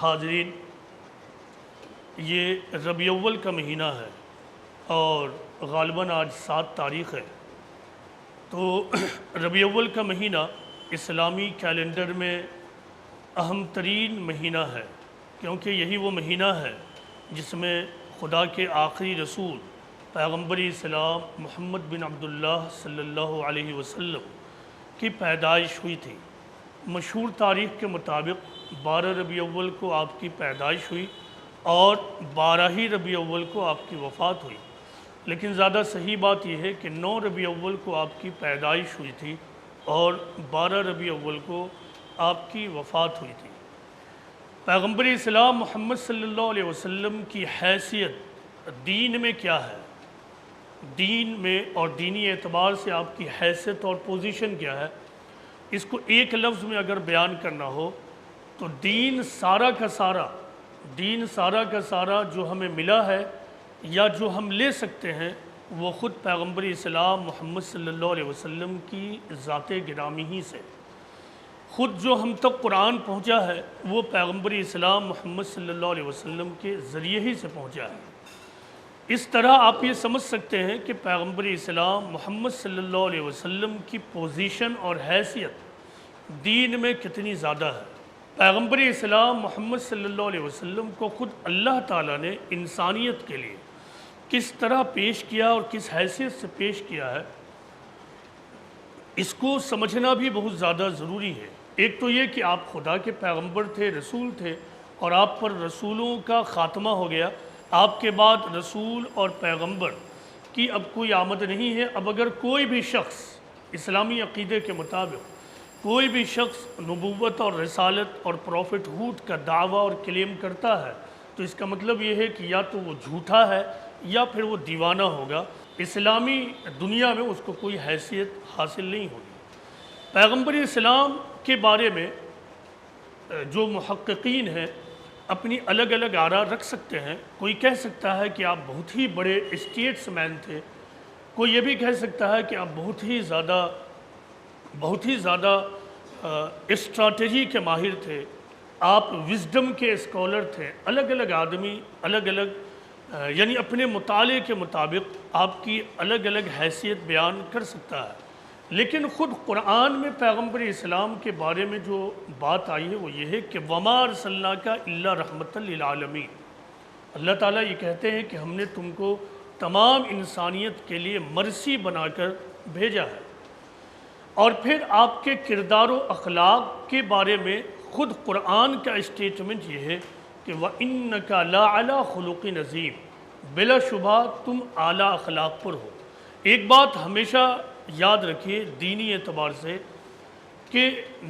حاضرین، یہ ربیع الاول کا مہینہ ہے اور غالباً آج 7 تاریخ ہے۔ تو ربیع الاول کا مہینہ اسلامی کیلنڈر میں اہم ترین مہینہ ہے، کیونکہ یہی وہ مہینہ ہے جس میں خدا کے آخری رسول پیغمبر اسلام محمد بن عبداللہ صلی اللہ علیہ وسلم کی پیدائش ہوئی تھی۔ مشہور تاریخ کے مطابق 12 ربیع الاول کو آپ کی پیدائش ہوئی اور 12 ہی ربیع الاول کو آپ کی وفات ہوئی، لیکن زیادہ صحیح بات یہ ہے کہ 9 ربیع الاول کو آپ کی پیدائش ہوئی تھی اور 12 ربیع الاول کو آپ کی وفات ہوئی تھی۔ پیغمبر اسلام محمد صلی اللہ علیہ وسلم کی حیثیت دین میں کیا ہے؟ دین میں اور دینی اعتبار سے آپ کی حیثیت اور پوزیشن کیا ہے؟ اس کو ایک لفظ میں اگر بیان کرنا ہو تو دین سارا کا سارا جو ہمیں ملا ہے یا جو ہم لے سکتے ہیں وہ خود پیغمبر اسلام محمد صلی اللہ علیہ وسلم کی ذات گرامی ہی سے۔ خود جو ہم تک قرآن پہنچا ہے وہ پیغمبر اسلام محمد صلی اللہ علیہ وسلم کے ذریعے ہی سے پہنچا ہے۔ اس طرح آپ یہ سمجھ سکتے ہیں کہ پیغمبر اسلام محمد صلی اللہ علیہ وسلم کی پوزیشن اور حیثیت دین میں کتنی زیادہ ہے۔ پیغمبر اسلام محمد صلی اللہ علیہ وسلم کو خود اللہ تعالیٰ نے انسانیت کے لیے کس طرح پیش کیا اور کس حیثیت سے پیش کیا ہے، اس کو سمجھنا بھی بہت زیادہ ضروری ہے۔ ایک تو یہ کہ آپ خدا کے پیغمبر تھے، رسول تھے، اور آپ پر رسولوں کا خاتمہ ہو گیا۔ آپ کے بعد رسول اور پیغمبر کی اب کوئی آمد نہیں ہے۔ اب اگر کوئی بھی شخص اسلامی عقیدے کے مطابق کوئی بھی شخص نبوت اور رسالت اور پروفٹ ہوڈ کا دعویٰ اور کلیم کرتا ہے تو اس کا مطلب یہ ہے کہ یا تو وہ جھوٹا ہے یا پھر وہ دیوانہ ہوگا۔ اسلامی دنیا میں اس کو کوئی حیثیت حاصل نہیں ہوگی۔ پیغمبر اسلام کے بارے میں جو محققین ہیں اپنی الگ الگ آراء رکھ سکتے ہیں۔ کوئی کہہ سکتا ہے کہ آپ بہت ہی بڑے اسٹیٹس مین تھے، کوئی یہ بھی کہہ سکتا ہے کہ آپ بہت ہی زیادہ اسٹریٹجی کے ماہر تھے، آپ وزڈم کے اسکالر تھے۔ الگ الگ آدمی یعنی اپنے مطالعے کے مطابق آپ کی الگ الگ حیثیت بیان کر سکتا ہے، لیکن خود قرآن میں پیغمبر اسلام کے بارے میں جو بات آئی ہے وہ یہ ہے کہ وَمَا أَرْسَلْنَاكَ إِلَّا رَحْمَةً لِلْعَالَمِينَ۔ اللہ تعالیٰ یہ کہتے ہیں کہ ہم نے تم کو تمام انسانیت کے لیے مرسی بنا کر بھیجا ہے۔ اور پھر آپ کے کردار و اخلاق کے بارے میں خود قرآن کا اسٹیٹمنٹ یہ ہے کہ وَإِنَّكَ لَعَلَىٰ خُلُقٍ عَظِيمٍ، بلا شبہ تم اعلیٰ اخلاق پر ہو۔ ایک بات ہمیشہ یاد رکھیے دینی اعتبار سے کہ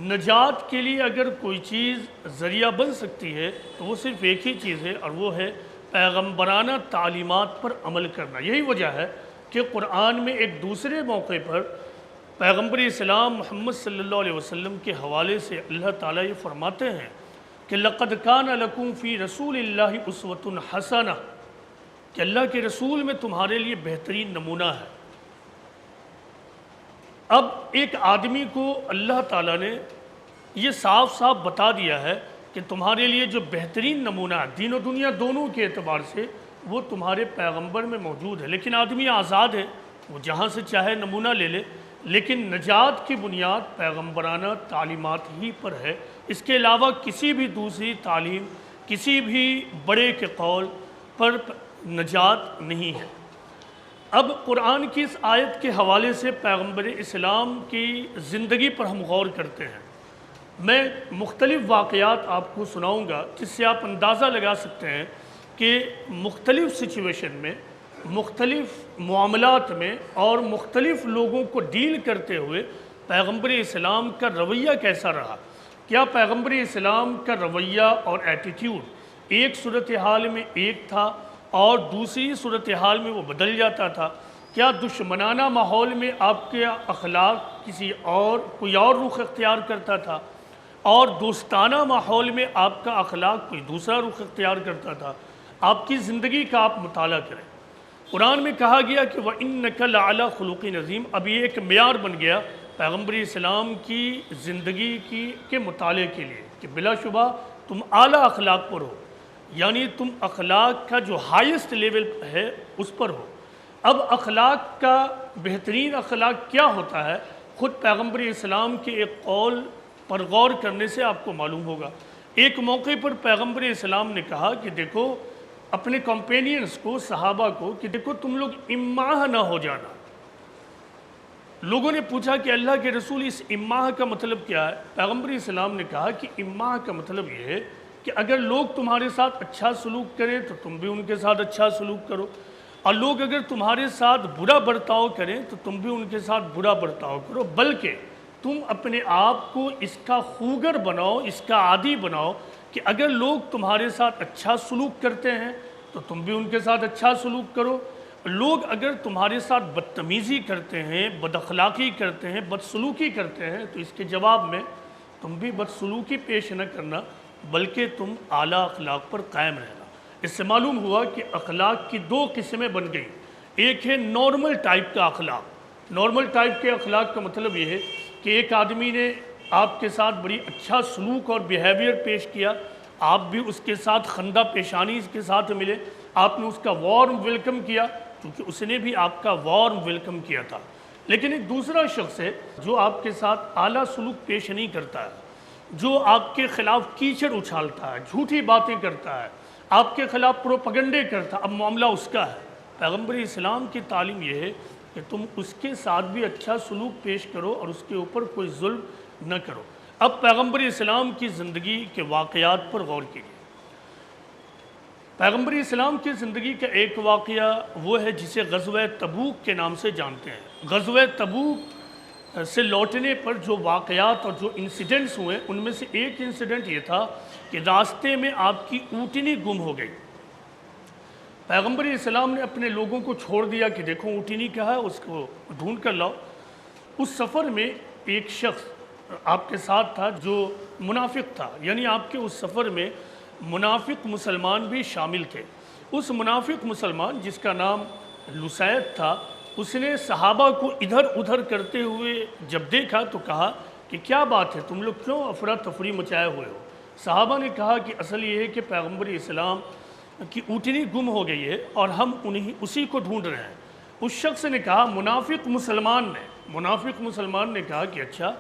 نجات کے لیے اگر کوئی چیز ذریعہ بن سکتی ہے تو وہ صرف ایک ہی چیز ہے، اور وہ ہے پیغمبرانہ تعلیمات پر عمل کرنا۔ یہی وجہ ہے کہ قرآن میں ایک دوسرے موقع پر پیغمبر اسلام محمد صلی اللہ علیہ وسلم کے حوالے سے اللہ تعالیٰ یہ فرماتے ہیں کہ لَقَدْ كَانَ لَكُمْ فِي رَسُولِ اللَّهِ أُسْوَةٌ حَسَنَةٌ، کہ اللہ کے رسول میں تمہارے لیے بہترین نمونہ ہے۔ اب ایک آدمی کو اللہ تعالیٰ نے یہ صاف صاف بتا دیا ہے کہ تمہارے لیے جو بہترین نمونہ ہے دین و دنیا دونوں کے اعتبار سے وہ تمہارے پیغمبر میں موجود ہے، لیکن آدمی آزاد ہے، وہ جہاں سے چاہے نمونہ لے لے، لیکن نجات کی بنیاد پیغمبرانہ تعلیمات ہی پر ہے۔ اس کے علاوہ کسی بھی دوسری تعلیم، کسی بھی بڑے کے قول پر نجات نہیں ہے۔ اب قرآن کی اس آیت کے حوالے سے پیغمبر اسلام کی زندگی پر ہم غور کرتے ہیں۔ میں مختلف واقعات آپ کو سناؤں گا جس سے آپ اندازہ لگا سکتے ہیں کہ مختلف سچویشن میں، مختلف معاملات میں اور مختلف لوگوں کو ڈیل کرتے ہوئے پیغمبر اسلام کا رویہ کیسا رہا۔ کیا پیغمبر اسلام کا رویہ اور ایٹیٹیوڈ ایک صورتحال میں ایک تھا اور دوسری صورتحال میں وہ بدل جاتا تھا؟ کیا دشمنانہ ماحول میں آپ کے اخلاق کوئی اور رخ اختیار کرتا تھا اور دوستانہ ماحول میں آپ کا اخلاق کوئی دوسرا رخ اختیار کرتا تھا؟ آپ کی زندگی کا آپ مطالعہ کریں۔ قرآن میں کہا گیا کہ وَإِنَّكَ لَعَلَىٰ خُلُقٍ عَظِيمٍ، اب یہ ایک معیار بن گیا پیغمبر اسلام کی زندگی کے مطالعے کے لیے کہ بلا شبہ تم اعلیٰ اخلاق پر ہو، یعنی تم اخلاق کا جو ہائیسٹ لیول ہے اس پر ہو۔ اب اخلاق کا بہترین اخلاق کیا ہوتا ہے، خود پیغمبر اسلام کے ایک قول پر غور کرنے سے آپ کو معلوم ہوگا۔ ایک موقع پر پیغمبر اسلام نے کہا کہ دیکھو اپنے کمپینینز کو، صحابہ کو، کہ دیکھو تم لوگ اماہ نہ ہو جانا۔ لوگوں نے پوچھا کہ اللہ کے رسول اس اماہ کا مطلب کیا ہے؟ پیغمبر اسلام نے کہا کہ اماہ کا مطلب یہ ہے کہ اگر لوگ تمہارے ساتھ اچھا سلوک کریں تو تم بھی ان کے ساتھ اچھا سلوک کرو، اور لوگ اگر تمہارے ساتھ برا برتاؤ کریں تو تم بھی ان کے ساتھ برا برتاؤ کرو، بلکہ تم اپنے آپ کو اس کا خوگر بناؤ، اس کا عادی بناؤ کہ اگر لوگ تمہارے ساتھ اچھا سلوک کرتے ہیں تو تم بھی ان کے ساتھ اچھا سلوک کرو، لوگ اگر تمہارے ساتھ بدتمیزی کرتے ہیں، بد اخلاقی کرتے ہیں، بدسلوکی کرتے ہیں تو اس کے جواب میں تم بھی بدسلوکی پیش نہ کرنا بلکہ تم اعلیٰ اخلاق پر قائم رہنا۔ اس سے معلوم ہوا کہ اخلاق کی دو قسمیں بن گئی، ایک ہے نارمل ٹائپ کا اخلاق۔ نارمل ٹائپ کے اخلاق کا مطلب یہ ہے کہ ایک آدمی نے آپ کے ساتھ بڑی اچھا سلوک اور بیہیویئر پیش کیا، آپ بھی اس کے ساتھ خندہ پیشانی کے ساتھ ملے، آپ نے اس کا وارم ویلکم کیا کیونکہ اس نے بھی آپ کا وارم ویلکم کیا تھا۔ لیکن ایک دوسرا شخص ہے جو آپ کے ساتھ اعلیٰ سلوک پیش نہیں کرتا ہے، جو آپ کے خلاف کیچڑ اچھالتا ہے، جھوٹی باتیں کرتا ہے، آپ کے خلاف پروپیگنڈے کرتا ہے، اب معاملہ اس کا ہے۔ پیغمبر اسلام کی تعلیم یہ ہے کہ تم اس کے ساتھ بھی اچھا سلوک پیش کرو اور اس کے اوپر کوئی ظلم نہ کرو۔ اب پیغمبر اسلام کی زندگی کے واقعات پر غور کیجیے۔ پیغمبر اسلام کی زندگی کا ایک واقعہ وہ ہے جسے غزوہ تبوک کے نام سے جانتے ہیں۔ غزوہ تبوک سے لوٹنے پر جو واقعات اور جو انسیڈنٹس ہوئے ان میں سے ایک انسیڈنٹ یہ تھا کہ راستے میں آپ کی اونٹنی گم ہو گئی۔ پیغمبر اسلام نے اپنے لوگوں کو چھوڑ دیا کہ دیکھو اونٹنی کہاں ہے، اس کو ڈھونڈ کر لاؤ۔ اس سفر میں ایک شخص آپ کے ساتھ تھا جو منافق تھا، یعنی آپ کے اس سفر میں منافق مسلمان بھی شامل تھے۔ اس منافق مسلمان جس کا نام لسید تھا، اس نے صحابہ کو ادھر ادھر کرتے ہوئے جب دیکھا تو کہا کہ کیا بات ہے، تم لوگ کیوں افراتفری مچائے ہوئے ہو؟ صحابہ نے کہا کہ اصل یہ ہے کہ پیغمبر اسلام کی اونٹنی گم ہو گئی ہے اور ہم اسی کو ڈھونڈ رہے ہیں۔ اس شخص نے کہا، منافق مسلمان نے کہا کہ اچھا،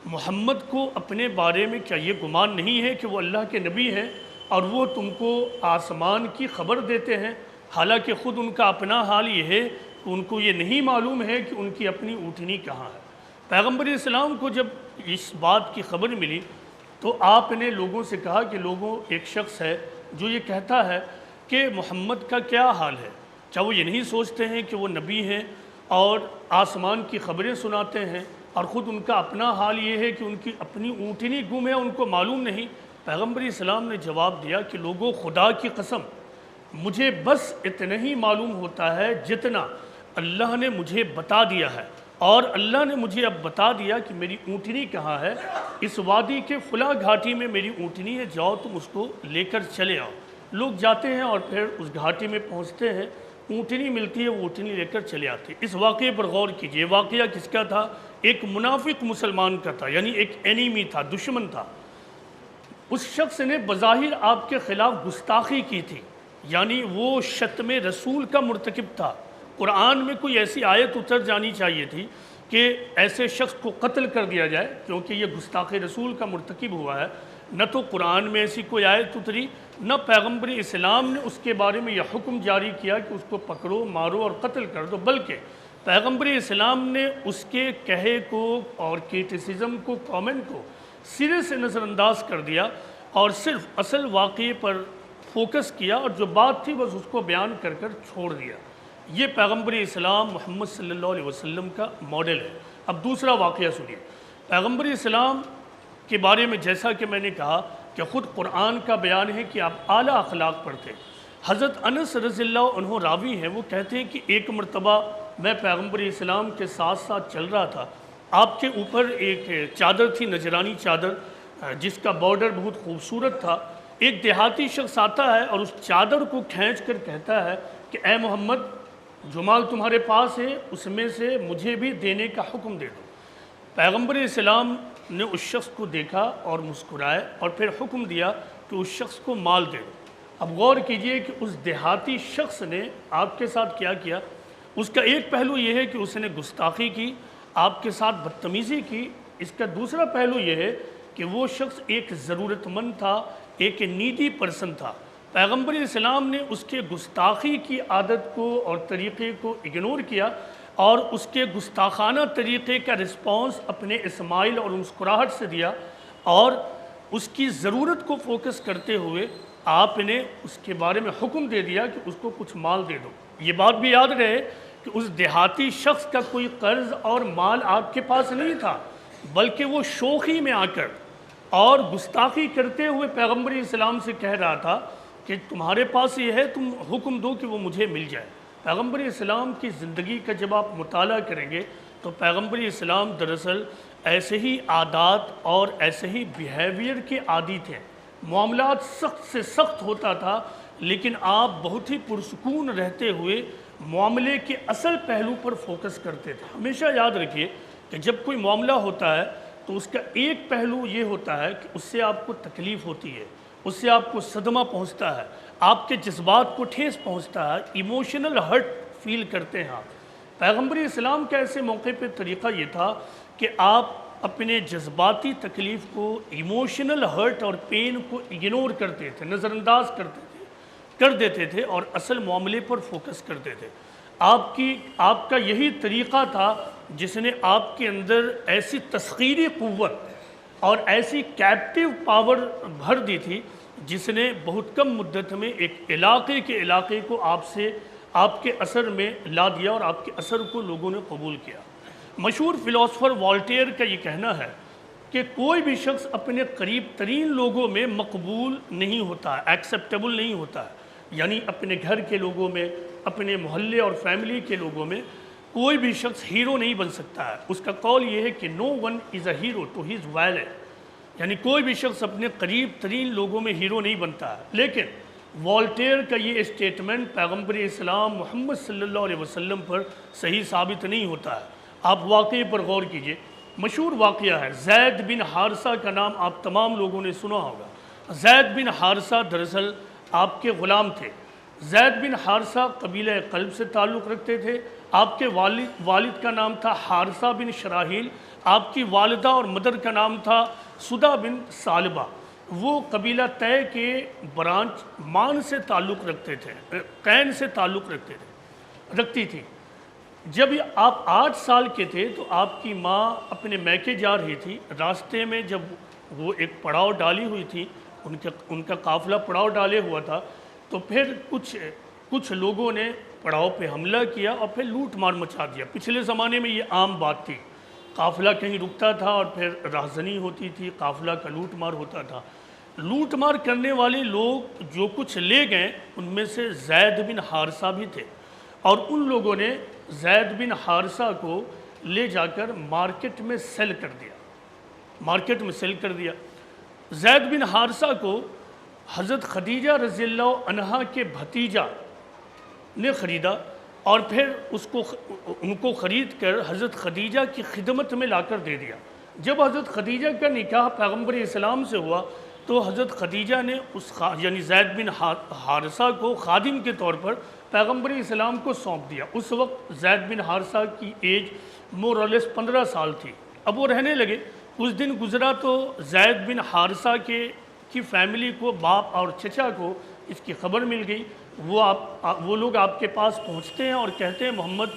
محمد کو اپنے بارے میں کیا یہ گمان نہیں ہے کہ وہ اللہ کے نبی ہیں اور وہ تم کو آسمان کی خبر دیتے ہیں، حالانکہ خود ان کا اپنا حال یہ ہے کہ ان کو یہ نہیں معلوم ہے کہ ان کی اپنی اونٹنی کہاں ہے۔ پیغمبر اسلام کو جب اس بات کی خبر ملی تو آپ نے لوگوں سے کہا کہ لوگوں، ایک شخص ہے جو یہ کہتا ہے کہ محمد کا کیا حال ہے، کیا وہ یہ نہیں سوچتے ہیں کہ وہ نبی ہیں اور آسمان کی خبریں سناتے ہیں، اور خود ان کا اپنا حال یہ ہے کہ ان کی اپنی اونٹنی گم ہے، ان کو معلوم نہیں۔ پیغمبر اسلام نے جواب دیا کہ لوگوں، خدا کی قسم، مجھے بس اتنا ہی معلوم ہوتا ہے جتنا اللہ نے مجھے بتا دیا ہے، اور اللہ نے مجھے اب بتا دیا کہ میری اونٹنی کہاں ہے، اس وادی کے فلاں گھاٹی میں میری اونٹنی ہے، جاؤ تم اس کو لے کر چلے آؤ۔ لوگ جاتے ہیں اور پھر اس گھاٹی میں پہنچتے ہیں، اونٹنی ملتی ہے، وہ اونٹنی لے کر چلے آتے ہیں۔ اس واقعے پر غور کیجئے، واقعہ کس کا تھا؟ ایک منافق مسلمان کا تھا، یعنی ایک اینیمی تھا، دشمن تھا۔ اس شخص نے بظاہر آپ کے خلاف گستاخی کی تھی، یعنی وہ شتم رسول کا مرتکب تھا۔ قرآن میں کوئی ایسی آیت اتر جانی چاہیے تھی کہ ایسے شخص کو قتل کر دیا جائے کیونکہ یہ گستاخ رسول کا مرتکب ہوا ہے۔ نہ تو قرآن میں ایسی کوئی آیت اتری، نہ پیغمبر اسلام نے اس کے بارے میں یہ حکم جاری کیا کہ اس کو پکڑو، مارو اور قتل کر دو، بلکہ پیغمبر اسلام نے اس کے کہے کو اور کریٹیسزم کو، کامنٹ کو سرے سے نظر انداز کر دیا اور صرف اصل واقعے پر فوکس کیا، اور جو بات تھی بس اس کو بیان کر کر چھوڑ دیا۔ یہ پیغمبر اسلام محمد صلی اللہ علیہ وسلم کا ماڈل ہے۔ اب دوسرا واقعہ سنیے۔ پیغمبر اسلام کے بارے میں جیسا کہ میں نے کہا کہ خود قرآن کا بیان ہے کہ آپ اعلیٰ اخلاق پر تھے۔ حضرت انس رضی اللہ عنہ راوی ہیں، وہ کہتے ہیں کہ ایک مرتبہ میں پیغمبر اسلام کے ساتھ ساتھ چل رہا تھا، آپ کے اوپر ایک چادر تھی، نجرانی چادر، جس کا بارڈر بہت خوبصورت تھا۔ ایک دیہاتی شخص آتا ہے اور اس چادر کو کھینچ کر کہتا ہے کہ اے محمد، جو مال تمہارے پاس ہے اس میں سے مجھے بھی دینے کا حکم دے دو۔ پیغمبر اسلام نے اس شخص کو دیکھا اور مسکرائے اور پھر حکم دیا کہ اس شخص کو مال دے دو۔ اب غور کیجئے کہ اس دیہاتی شخص نے آپ کے ساتھ کیا کیا۔ اس کا ایک پہلو یہ ہے کہ اس نے گستاخی کی، آپ کے ساتھ بدتمیزی کی۔ اس کا دوسرا پہلو یہ ہے کہ وہ شخص ایک ضرورت مند تھا، ایک نیڈی پرسن تھا۔ پیغمبر اسلام نے اس کے گستاخی کی عادت کو اور طریقے کو اگنور کیا، اور اس کے گستاخانہ طریقے کا رسپانس اپنے اسمائل اور مسکراہٹ سے دیا، اور اس کی ضرورت کو فوکس کرتے ہوئے آپ نے اس کے بارے میں حکم دے دیا کہ اس کو کچھ مال دے دو۔ یہ بات بھی یاد رہے کہ اس دیہاتی شخص کا کوئی قرض اور مال آپ کے پاس نہیں تھا، بلکہ وہ شوخی میں آ کر اور گستاخی کرتے ہوئے پیغمبر اسلام سے کہہ رہا تھا کہ تمہارے پاس یہ ہے، تم حکم دو کہ وہ مجھے مل جائے۔ پیغمبر اسلام کی زندگی کا جب آپ مطالعہ کریں گے تو پیغمبر اسلام دراصل ایسے ہی عادات اور ایسے ہی بیہیویئر کے عادی تھے۔ معاملات سخت سے سخت ہوتا تھا، لیکن آپ بہت ہی پرسکون رہتے ہوئے معاملے کے اصل پہلو پر فوکس کرتے تھے۔ ہمیشہ یاد رکھیے کہ جب کوئی معاملہ ہوتا ہے تو اس کا ایک پہلو یہ ہوتا ہے کہ اس سے آپ کو تکلیف ہوتی ہے، اس سے آپ کو صدمہ پہنچتا ہے، آپ کے جذبات کو ٹھیس پہنچتا ہے، ایموشنل ہرٹ فیل کرتے ہیں آپ۔ پیغمبر اسلام کا ایسے موقع پہ طریقہ یہ تھا کہ آپ اپنے جذباتی تکلیف کو، ایموشنل ہرٹ اور پین کو اگنور کرتے تھے، نظر انداز کر دیتے تھے، اور اصل معاملے پر فوکس کرتے تھے۔ آپ کا یہی طریقہ تھا جس نے آپ کے اندر ایسی تسخیری قوت اور ایسی کیپٹیو پاور بھر دی تھی، جس نے بہت کم مدت میں ایک علاقے کو آپ کے اثر میں لا دیا، اور آپ کے اثر کو لوگوں نے قبول کیا۔ مشہور فلاسفر والٹیر کا یہ کہنا ہے کہ کوئی بھی شخص اپنے قریب ترین لوگوں میں مقبول نہیں ہوتا ہے، ایکسیپٹیبل نہیں ہوتا ہے، یعنی اپنے گھر کے لوگوں میں، اپنے محلے اور فیملی کے لوگوں میں کوئی بھی شخص ہیرو نہیں بن سکتا ہے۔ اس کا قول یہ ہے کہ no one is a hero to his valet, یعنی کوئی بھی شخص اپنے قریب ترین لوگوں میں ہیرو نہیں بنتا ہے۔ لیکن والٹیر کا یہ اسٹیٹمنٹ پیغمبر اسلام محمد صلی اللہ علیہ وسلم پر صحیح ثابت نہیں ہوتا ہے۔ آپ واقعے پر غور کیجئے، مشہور واقعہ ہے، زید بن حارثہ کا نام آپ تمام لوگوں نے سنا ہوگا۔ زید بن حارثہ دراصل آپ کے غلام تھے۔ زید بن حارثہ قبیلہ قلب سے تعلق رکھتے تھے۔ آپ کے والد کا نام تھا حارثہ بن شراحیل، آپ کی والدہ اور مدر کا نام تھا سدہ بن سالبہ۔ وہ قبیلہ طے کے برانچ مان سے تعلق رکھتے تھے، قین سے تعلق رکھتی تھی۔ جب آپ 8 سال کے تھے تو آپ کی ماں اپنے میکے جا رہی تھی، راستے میں جب وہ ایک پڑاؤ ڈالی ہوئی تھی، ان کا قافلہ پڑاؤ ڈالے ہوا تھا، تو پھر کچھ لوگوں نے پڑاؤ پہ حملہ کیا اور پھر لوٹ مار مچا دیا۔ پچھلے زمانے میں یہ عام بات تھی، قافلہ کہیں رکتا تھا اور پھر راہزنی ہوتی تھی، قافلہ کا لوٹ مار ہوتا تھا۔ لوٹ مار کرنے والے لوگ جو کچھ لے گئے ان میں سے زید بن حارثہ بھی تھے، اور ان لوگوں نے زید بن حارثہ کو لے جا کر مارکیٹ میں سیل کر دیا۔ زید بن حارثہ کو حضرت خدیجہ رضی اللہ عنہا کے بھتیجا نے خریدا، اور پھر ان کو خرید کر حضرت خدیجہ کی خدمت میں لا کر دے دیا۔ جب حضرت خدیجہ کا نکاح پیغمبر اسلام سے ہوا تو حضرت خدیجہ نے یعنی زید بن حارثہ کو خادم کے طور پر پیغمبر اسلام کو سونپ دیا۔ اس وقت زید بن حارثہ کی ایج مور اور لیس 15 سال تھی۔ اب وہ رہنے لگے۔ کچھ دن گزرا تو زید بن حارثہ کی فیملی کو، باپ اور چچا کو اس کی خبر مل گئی۔ وہ لوگ آپ کے پاس پہنچتے ہیں اور کہتے ہیں محمد،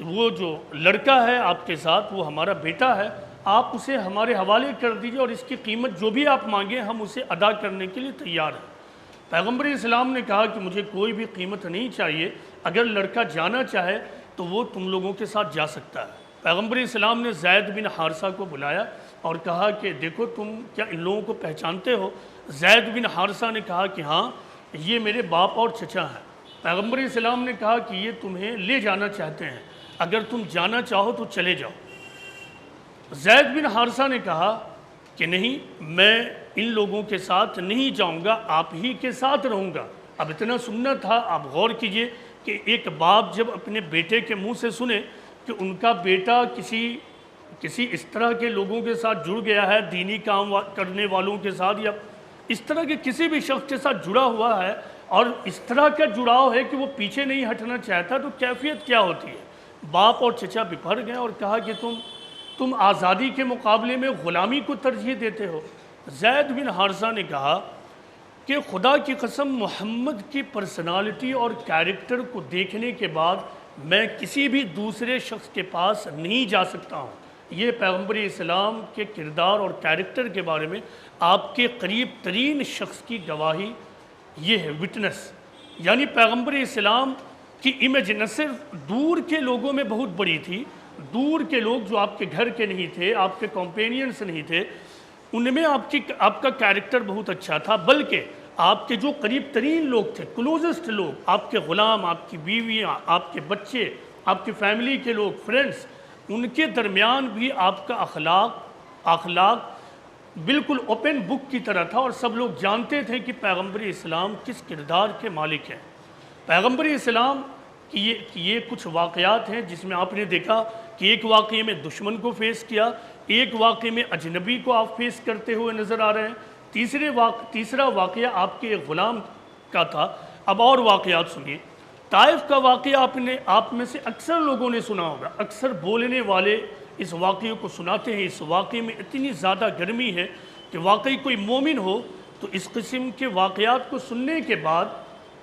وہ جو لڑکا ہے آپ کے ساتھ وہ ہمارا بیٹا ہے، آپ اسے ہمارے حوالے کر دیجئے، اور اس کی قیمت جو بھی آپ مانگیں ہم اسے ادا کرنے کے لیے تیار ہیں۔ پیغمبر اسلام نے کہا کہ مجھے کوئی بھی قیمت نہیں چاہیے، اگر لڑکا جانا چاہے تو وہ تم لوگوں کے ساتھ جا سکتا ہے۔ پیغمبر اسلام نے زید بن حارثہ کو بلایا اور کہا کہ دیکھو تم کیا ان لوگوں کو پہچانتے ہو؟ زید بن حارثہ نے کہا کہ ہاں، یہ میرے باپ اور چچا ہیں۔ پیغمبر اسلام نے کہا کہ یہ تمہیں لے جانا چاہتے ہیں، اگر تم جانا چاہو تو چلے جاؤ۔ زید بن حارثہ نے کہا کہ نہیں، میں ان لوگوں کے ساتھ نہیں جاؤں گا، آپ ہی کے ساتھ رہوں گا۔ اب اتنا سننا تھا، آپ غور کیجئے کہ ایک باپ جب اپنے بیٹے کے منہ سے سنے کہ ان کا بیٹا کسی اس طرح کے لوگوں کے ساتھ جڑ گیا ہے، دینی کام کرنے والوں کے ساتھ، یا اس طرح کے کسی بھی شخص کے ساتھ جڑا ہوا ہے اور اس طرح کا جڑاؤ ہے کہ وہ پیچھے نہیں ہٹنا چاہتا، تو کیفیت کیا ہوتی ہے؟ باپ اور چچا بپھر گئے اور کہا کہ تم آزادی کے مقابلے میں غلامی کو ترجیح دیتے ہو۔ زید بن حارثہ نے کہا کہ خدا کی قسم محمد کی پرسنالٹی اور کیریکٹر کو دیکھنے کے بعد میں کسی بھی دوسرے شخص کے پاس نہیں جا سکتا ہوں۔ یہ پیغمبر اسلام کے کردار اور کیریکٹر کے بارے میں آپ کے قریب ترین شخص کی گواہی یہ ہے، وٹنس۔ یعنی پیغمبر اسلام کی امیج نہ صرف دور کے لوگوں میں بہت بڑی تھی، دور کے لوگ جو آپ کے گھر کے نہیں تھے، آپ کے کمپینینز نہیں تھے، ان میں آپ کا کیریکٹر بہت اچھا تھا، بلکہ آپ کے جو قریب ترین لوگ تھے، کلوزسٹ لوگ، آپ کے غلام، آپ کی بیویاں، آپ کے بچے، آپ کی فیملی کے لوگ، فرینڈز، ان کے درمیان بھی آپ کا اخلاق بالکل اوپن بک کی طرح تھا، اور سب لوگ جانتے تھے کہ پیغمبر اسلام کس کردار کے مالک ہیں۔ پیغمبر اسلام کی یہ کچھ واقعات ہیں جس میں آپ نے دیکھا کہ ایک واقعے میں دشمن کو فیس کیا، ایک واقعے میں اجنبی کو آپ فیس کرتے ہوئے نظر آ رہے ہیں، تیسرا واقعہ آپ کے ایک غلام کا تھا۔ اب اور واقعات سنیے۔ طائف کا واقعہ آپ میں سے اکثر لوگوں نے سنا ہوگا، اکثر بولنے والے اس واقعے کو سناتے ہیں۔ اس واقعے میں اتنی زیادہ گرمی ہے کہ واقعی کوئی مومن ہو تو اس قسم کے واقعات کو سننے کے بعد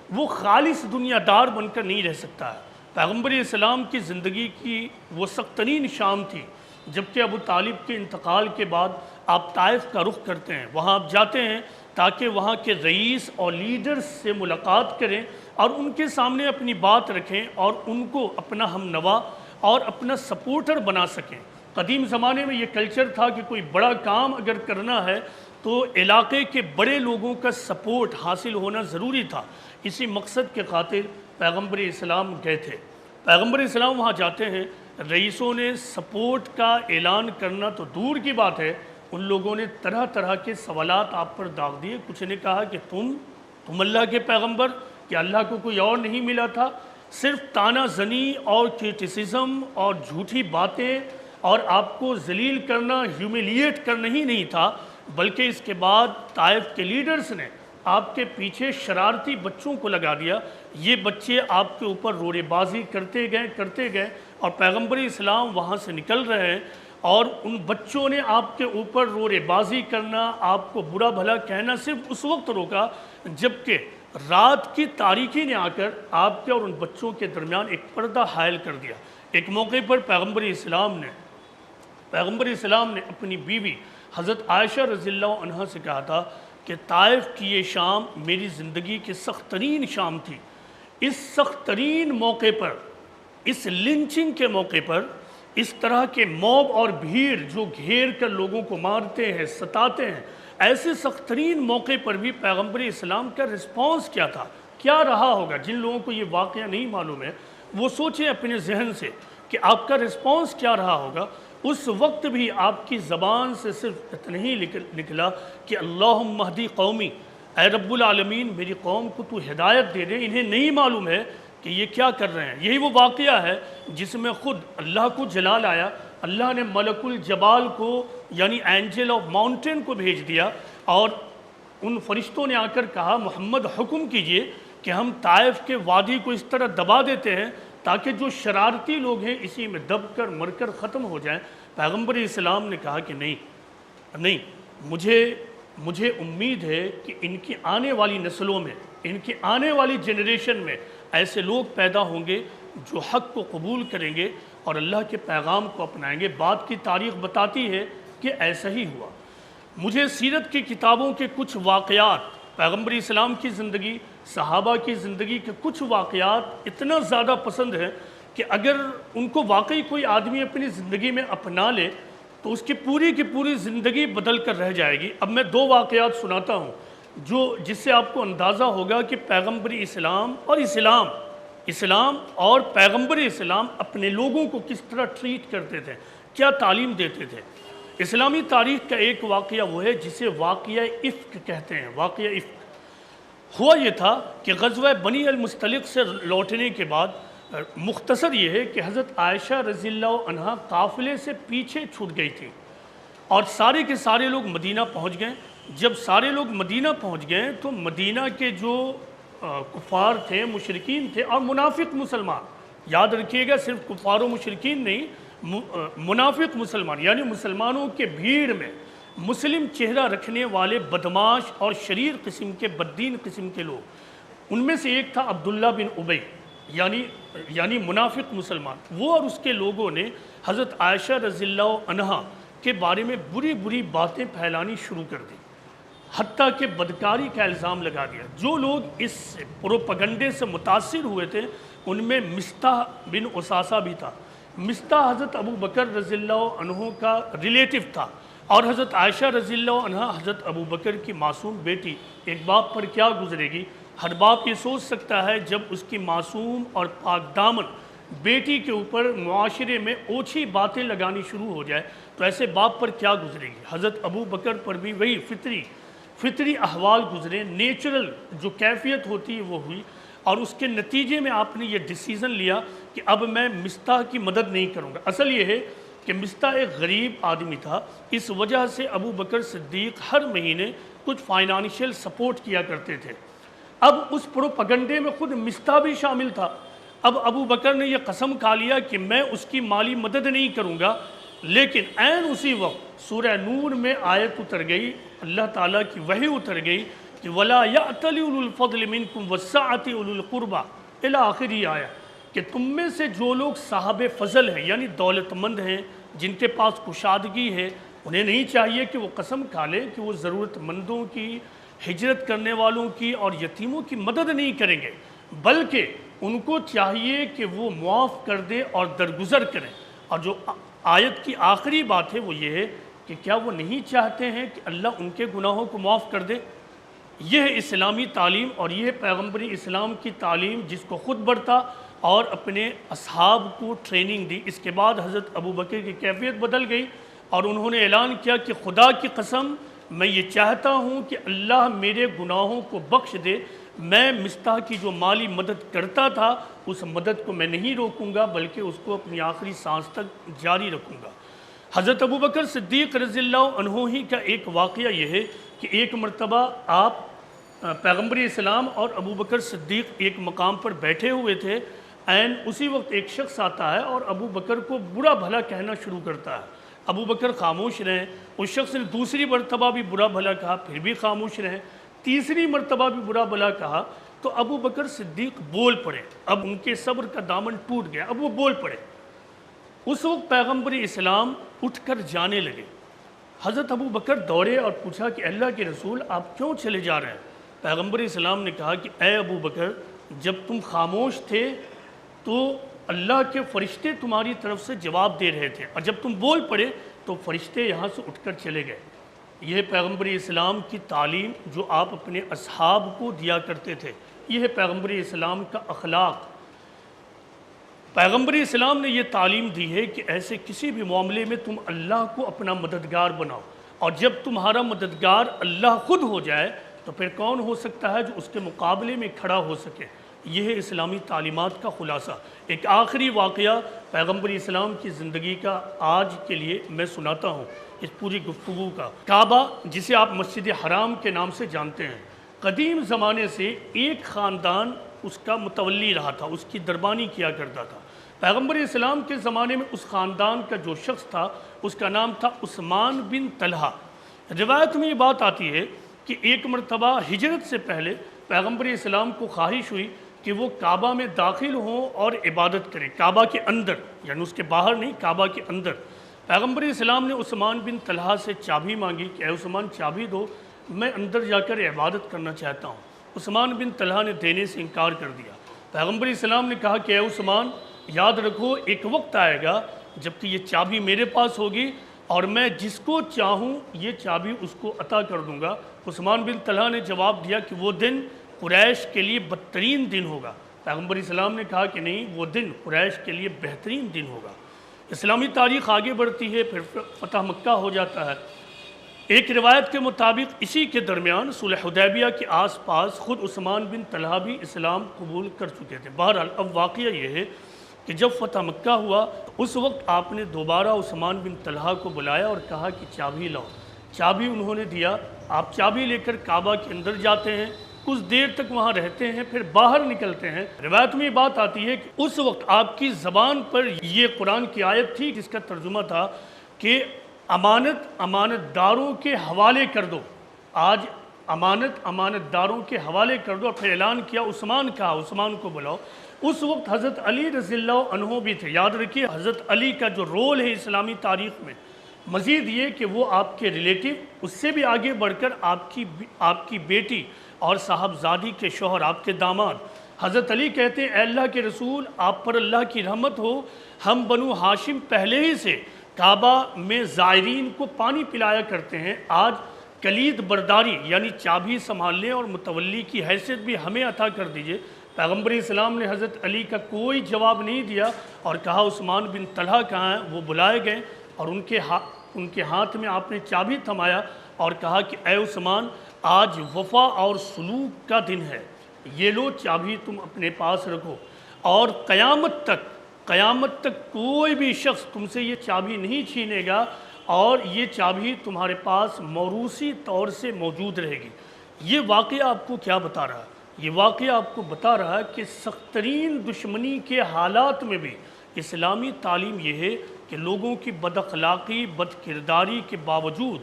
وہ خالص دنیا دار بن کر نہیں رہ سکتا ہے۔ پیغمبر اسلام کی زندگی کی وہ سخت ترین شام تھی جبکہ ابو طالب کے انتقال کے بعد آپ طائف کا رخ کرتے ہیں، وہاں آپ جاتے ہیں تاکہ وہاں کے رئیس اور لیڈرز سے ملاقات کریں اور ان کے سامنے اپنی بات رکھیں اور ان کو اپنا ہم نوا اور اپنا سپورٹر بنا سکیں۔ قدیم زمانے میں یہ کلچر تھا کہ کوئی بڑا کام اگر کرنا ہے تو علاقے کے بڑے لوگوں کا سپورٹ حاصل ہونا ضروری تھا۔ اسی مقصد کے خاطر پیغمبر اسلام گئے تھے۔ پیغمبر اسلام وہاں جاتے ہیں، رئیسوں نے سپورٹ کا اعلان کرنا تو دور کی بات ہے، ان لوگوں نے طرح طرح کے سوالات آپ پر داغ دیے۔ کچھ نے کہا کہ تم اللہ کے پیغمبر، کہ اللہ کو کوئی اور نہیں ملا تھا؟ صرف تانا زنی اور کرٹیسزم اور جھوٹی باتیں اور آپ کو ذلیل کرنا، ہیوملیٹ کرنا ہی نہیں تھا، بلکہ اس کے بعد طائف کے لیڈرز نے آپ کے پیچھے شرارتی بچوں کو لگا دیا۔ یہ بچے آپ کے اوپر رورے بازی کرتے گئے اور پیغمبر اسلام وہاں سے نکل رہے ہیں اور ان بچوں نے آپ کے اوپر رورے بازی کرنا، آپ کو برا بھلا کہنا صرف اس وقت روکا جبکہ رات کی تاریکی نے آ کر آپ کے اور ان بچوں کے درمیان ایک پردہ حائل کر دیا۔ ایک موقع پر پیغمبر اسلام نے اپنی بیوی حضرت عائشہ رضی اللہ عنہ سے کہا تھا کہ طائف کی یہ شام میری زندگی کی سخت ترین شام تھی۔ اس سخت ترین موقع پر، اس لنچنگ کے موقع پر، اس طرح کے موب اور بھیڑ جو گھیر کر لوگوں کو مارتے ہیں، ستاتے ہیں، ایسے سخت ترین موقع پر بھی پیغمبر اسلام کا رسپانس کیا تھا؟ کیا رہا ہوگا؟ جن لوگوں کو یہ واقعہ نہیں معلوم ہے وہ سوچیں اپنے ذہن سے کہ آپ کا رسپانس کیا رہا ہوگا۔ اس وقت بھی آپ کی زبان سے صرف اتنا ہی نکلا کہ اللہم اہدی قومی، اے رب العالمین میری قوم کو تو ہدایت دے دے، انہیں نہیں معلوم ہے کہ یہ کیا کر رہے ہیں۔ یہی وہ واقعہ ہے جس میں خود اللہ کو جلال آیا، اللہ نے ملک الجبال کو یعنی اینجل آف ماؤنٹین کو بھیج دیا اور ان فرشتوں نے آ کر کہا محمد حکم کیجئے کہ ہم طائف کے وادی کو اس طرح دبا دیتے ہیں تاکہ جو شرارتی لوگ ہیں اسی میں دب کر مر کر ختم ہو جائیں۔ پیغمبر اسلام نے کہا کہ نہیں، مجھے امید ہے کہ ان کی آنے والی نسلوں میں، ان کی آنے والی جنریشن میں ایسے لوگ پیدا ہوں گے جو حق کو قبول کریں گے اور اللہ کے پیغام کو اپنائیں گے۔ بات کی تاریخ بتاتی ہے کہ ایسا ہی ہوا۔ مجھے سیرت کی کتابوں کے کچھ واقعات، پیغمبر اسلام کی زندگی، صحابہ کی زندگی کے کچھ واقعات اتنا زیادہ پسند ہیں کہ اگر ان کو واقعی کوئی آدمی اپنی زندگی میں اپنا لے تو اس کی پوری زندگی بدل کر رہ جائے گی۔ اب میں دو واقعات سناتا ہوں جس سے آپ کو اندازہ ہوگا کہ پیغمبر اسلام اور پیغمبر اسلام اپنے لوگوں کو کس طرح ٹریٹ کرتے تھے، کیا تعلیم دیتے تھے۔ اسلامی تاریخ کا ایک واقعہ وہ ہے جسے واقعہ افک کہتے ہیں۔ واقعہ افک ہوا یہ تھا کہ غزوہ بنی المصطلق سے لوٹنے کے بعد مختصر یہ ہے کہ حضرت عائشہ رضی اللہ عنہ قافلے سے پیچھے چھوٹ گئی تھی اور سارے کے سارے لوگ مدینہ پہنچ گئے۔ جب سارے لوگ مدینہ پہنچ گئے تو مدینہ کے جو کفار تھے، مشرکین تھے اور منافق مسلمان، یاد رکھیے گا صرف کفار و مشرکین نہیں، منافق مسلمان یعنی مسلمانوں کے بھیڑ میں مسلم چہرہ رکھنے والے بدماش اور شریر قسم کے بددین قسم کے لوگ، ان میں سے ایک تھا عبداللہ بن ابی یعنی منافق مسلمان، وہ اور اس کے لوگوں نے حضرت عائشہ رضی اللہ عنہا کے بارے میں بری بری باتیں پھیلانی شروع کر دی، حتیٰ کہ بدکاری کا الزام لگا دیا۔ جو لوگ اس پروپیگنڈے سے متاثر ہوئے تھے ان میں مصطح بن اساسہ بھی تھا۔ مصطح حضرت ابو بکر رضی اللہ عنہ کا ریلیٹو تھا، اور حضرت عائشہ رضی اللہ عنہ حضرت ابو بکر کی معصوم بیٹی، ایک باپ پر کیا گزرے گی؟ ہر باپ یہ سوچ سکتا ہے جب اس کی معصوم اور پاک دامن بیٹی کے اوپر معاشرے میں اوچھی باتیں لگانی شروع ہو جائے تو ایسے باپ پر کیا گزرے گی۔ حضرت ابو بکر پر بھی وہی فطری احوال گزرے، نیچرل جو کیفیت ہوتی ہے وہ ہوئی، اور اس کے نتیجے میں آپ نے یہ ڈیسیزن لیا کہ اب میں مصطح کی مدد نہیں کروں گا۔ اصل یہ ہے کہ مصطح ایک غریب آدمی تھا، اس وجہ سے ابو بکر صدیق ہر مہینے کچھ فائنانشیل سپورٹ کیا کرتے تھے۔ اب اس پروپیگنڈے میں خود مصطح بھی شامل تھا۔ اب ابو بکر نے یہ قسم کھا لیا کہ میں اس کی مالی مدد نہیں کروں گا، لیکن عین اسی وقت سورہ نور میں آیت اتر گئی، اللہ تعالیٰ کی وحی اتر گئی کہ وَلَا يَأْتَلِ أُولُو الْفَضْلِ مِنْكُمْ وَالسَّعَةِ أُولُو الْقُرْبَى، الی آخری آیا کہ تم میں سے جو لوگ صاحب فضل ہیں یعنی دولت مند ہیں، جن کے پاس کشادگی ہے، انہیں نہیں چاہیے کہ وہ قسم کھا لیں کہ وہ ضرورت مندوں کی، ہجرت کرنے والوں کی اور یتیموں کی مدد نہیں کریں گے، بلکہ ان کو چاہیے کہ وہ معاف کر دیں اور درگزر کریں۔ اور جو آیت کی آخری بات ہے وہ یہ ہے کہ کیا وہ نہیں چاہتے ہیں کہ اللہ ان کے گناہوں کو معاف کر دے؟ یہ ہے اسلامی تعلیم، اور یہ ہے پیغمبر اسلام کی تعلیم جس کو خود بڑھتا اور اپنے اصحاب کو ٹریننگ دی۔ اس کے بعد حضرت ابو بکر کی کیفیت بدل گئی اور انہوں نے اعلان کیا کہ خدا کی قسم میں یہ چاہتا ہوں کہ اللہ میرے گناہوں کو بخش دے، میں مصطح کی جو مالی مدد کرتا تھا اس مدد کو میں نہیں روکوں گا بلکہ اس کو اپنی آخری سانس تک جاری رکھوں گا۔ حضرت ابو بکر صدیق رضی اللہ عنہ ہی کا ایک واقعہ یہ ہے کہ ایک مرتبہ آپ پیغمبر اسلام اور ابو بکر صدیق ایک مقام پر بیٹھے ہوئے تھے، عین اسی وقت ایک شخص آتا ہے اور ابو بکر کو برا بھلا کہنا شروع کرتا ہے۔ ابو بکر خاموش رہیں، اس شخص نے دوسری مرتبہ بھی برا بھلا کہا، پھر بھی خاموش رہیں، تیسری مرتبہ بھی برا بھلا کہا تو ابو بکر صدیق بول پڑے۔ اب ان کے صبر کا دامن ٹوٹ گیا، اب وہ بول پڑے۔ اس وقت پیغمبر اسلام اٹھ کر جانے لگے۔ حضرت ابو بکر دوڑے اور پوچھا کہ اللہ کے رسول آپ کیوں چلے جا رہے ہیں؟ پیغمبر اسلام نے کہا کہ اے ابو بکر، جب تم خاموش تھے تو اللہ کے فرشتے تمہاری طرف سے جواب دے رہے تھے، اور جب تم بول پڑے تو فرشتے یہاں سے اٹھ کر چلے گئے۔ یہ پیغمبر اسلام کی تعلیم جو آپ اپنے اصحاب کو دیا کرتے تھے، یہ ہے پیغمبر اسلام کا اخلاق۔ پیغمبر اسلام نے یہ تعلیم دی ہے کہ ایسے کسی بھی معاملے میں تم اللہ کو اپنا مددگار بناؤ، اور جب تمہارا مددگار اللہ خود ہو جائے تو پھر کون ہو سکتا ہے جو اس کے مقابلے میں کھڑا ہو سکے؟ یہ ہے اسلامی تعلیمات کا خلاصہ۔ ایک آخری واقعہ پیغمبر اسلام کی زندگی کا آج کے لیے میں سناتا ہوں اس پوری گفتگو کا۔ کعبہ جسے آپ مسجد حرام کے نام سے جانتے ہیں، قدیم زمانے سے ایک خاندان اس کا متولی رہا تھا، اس کی دربانی کیا کرتا تھا۔ پیغمبر اسلام کے زمانے میں اس خاندان کا جو شخص تھا اس کا نام تھا عثمان بن طلحہ۔ روایت میں یہ بات آتی ہے کہ ایک مرتبہ ہجرت سے پہلے پیغمبر اسلام کو خواہش ہوئی کہ وہ کعبہ میں داخل ہوں اور عبادت کریں، کعبہ کے اندر، یعنی اس کے باہر نہیں، کعبہ کے اندر۔ پیغمبر اسلام نے عثمان بن طلحہ سے چابی مانگی کہ اے عثمان چابی دو، میں اندر جا کر عبادت کرنا چاہتا ہوں۔ عثمان بن طلحہ نے دینے سے انکار کر دیا۔ پیغمبر اسلام نے کہا کہ اے عثمان یاد رکھو ایک وقت آئے گا جب کہ یہ چابی میرے پاس ہوگی اور میں جس کو چاہوں یہ چابی اس کو عطا کر دوں گا۔ عثمان بن طلحہ نے جواب دیا کہ وہ دن قریش کے لیے بدترین دن ہوگا۔ پیغمبر اسلام نے کہا کہ نہیں، وہ دن قریش کے لیے بہترین دن ہوگا۔ اسلامی تاریخ آگے بڑھتی ہے، پھر فتح مکہ ہو جاتا ہے۔ ایک روایت کے مطابق اسی کے درمیان صلح حدیبیہ کے آس پاس خود عثمان بن طلحہ بھی اسلام قبول کر چکے تھے۔ بہرحال اب واقعہ یہ ہے کہ جب فتح مکہ ہوا تو اس وقت آپ نے دوبارہ عثمان بن طلحہ کو بلایا اور کہا کہ چابی لاؤ۔ چابی انہوں نے دیا، آپ چابی لے کر کعبہ کے اندر جاتے ہیں، کچھ دیر تک وہاں رہتے ہیں، پھر باہر نکلتے ہیں۔ روایت میں یہ بات آتی ہے کہ اس وقت آپ کی زبان پر یہ قرآن کی آیت تھی جس کا ترجمہ تھا کہ امانت داروں کے حوالے کر دو، آج امانت داروں کے حوالے کر دو، اور پھر اعلان کیا عثمان کو بلاؤ۔ اس وقت حضرت علی رضی اللہ عنہ بھی تھے۔ یاد رکھیے حضرت علی کا جو رول ہے اسلامی تاریخ میں، مزید یہ کہ وہ آپ کے ریلیٹیو، اس سے بھی آگے بڑھ کر آپ کی بیٹی اور صاحبزادی کے شوہر، آپ کے داماد حضرت علی کہتے ہیں اے اللہ کے رسول، آپ پر اللہ کی رحمت ہو، ہم بنو ہاشم پہلے ہی سے کعبہ میں زائرین کو پانی پلایا کرتے ہیں، آج کلید برداری یعنی چابی سنبھالنے اور متولی کی حیثیت بھی ہمیں عطا کر دیجئے۔ پیغمبر اسلام نے حضرت علی کا کوئی جواب نہیں دیا اور کہا عثمان بن طلحہ کہاں ہیں؟ وہ بلائے گئے اور ان کے ہاتھ میں آپ نے چابی تھمایا اور کہا کہ اے عثمان، آج وفا اور سلوک کا دن ہے، یہ لو چابی تم اپنے پاس رکھو، اور قیامت تک کوئی بھی شخص تم سے یہ چابی نہیں چھینے گا، اور یہ چابی تمہارے پاس موروثی طور سے موجود رہے گی۔ یہ واقعہ آپ کو کیا بتا رہا ہے؟ یہ واقعہ آپ کو بتا رہا ہے کہ سخت ترین دشمنی کے حالات میں بھی اسلامی تعلیم یہ ہے کہ لوگوں کی بد اخلاقی، بد کرداری کے باوجود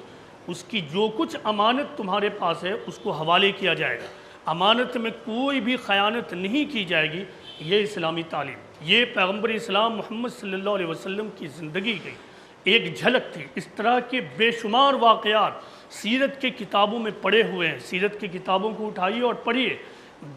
اس کی جو کچھ امانت تمہارے پاس ہے اس کو حوالے کیا جائے گا، امانت میں کوئی بھی خیانت نہیں کی جائے گی۔ یہ اسلامی تعلیم، یہ پیغمبر اسلام محمد صلی اللہ علیہ وسلم کی زندگی کی ایک جھلک تھی۔ اس طرح کے بے شمار واقعات سیرت کے کتابوں میں پڑے ہوئے ہیں، سیرت کی کتابوں کو اٹھائیے اور پڑھیے۔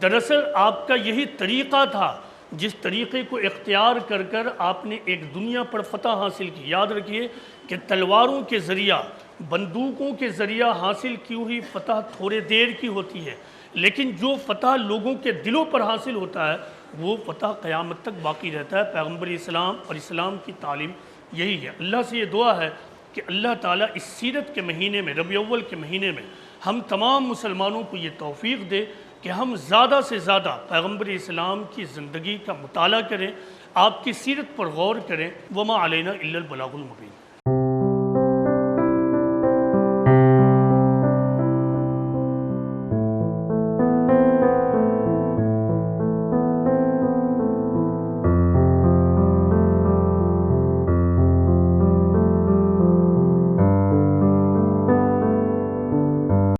دراصل آپ کا یہی طریقہ تھا جس طریقے کو اختیار کر کر آپ نے ایک دنیا پر فتح حاصل کی۔ یاد رکھیے کہ تلواروں کے ذریعہ، بندوقوں کے ذریعہ حاصل کی ہوئی فتح تھوڑے دیر کی ہوتی ہے، لیکن جو فتح لوگوں کے دلوں پر حاصل ہوتا ہے وہ فتح قیامت تک باقی رہتا ہے۔ پیغمبر اسلام اور اسلام کی تعلیم یہی ہے۔ اللہ سے یہ دعا ہے کہ اللہ تعالیٰ اس سیرت کے مہینے میں، ربیع اول کے مہینے میں، ہم تمام مسلمانوں کو یہ توفیق دے کہ ہم زیادہ سے زیادہ پیغمبر اسلام کی زندگی کا مطالعہ کریں، آپ کی سیرت پر غور کریں۔ وما علینا الا البلاغ المبین۔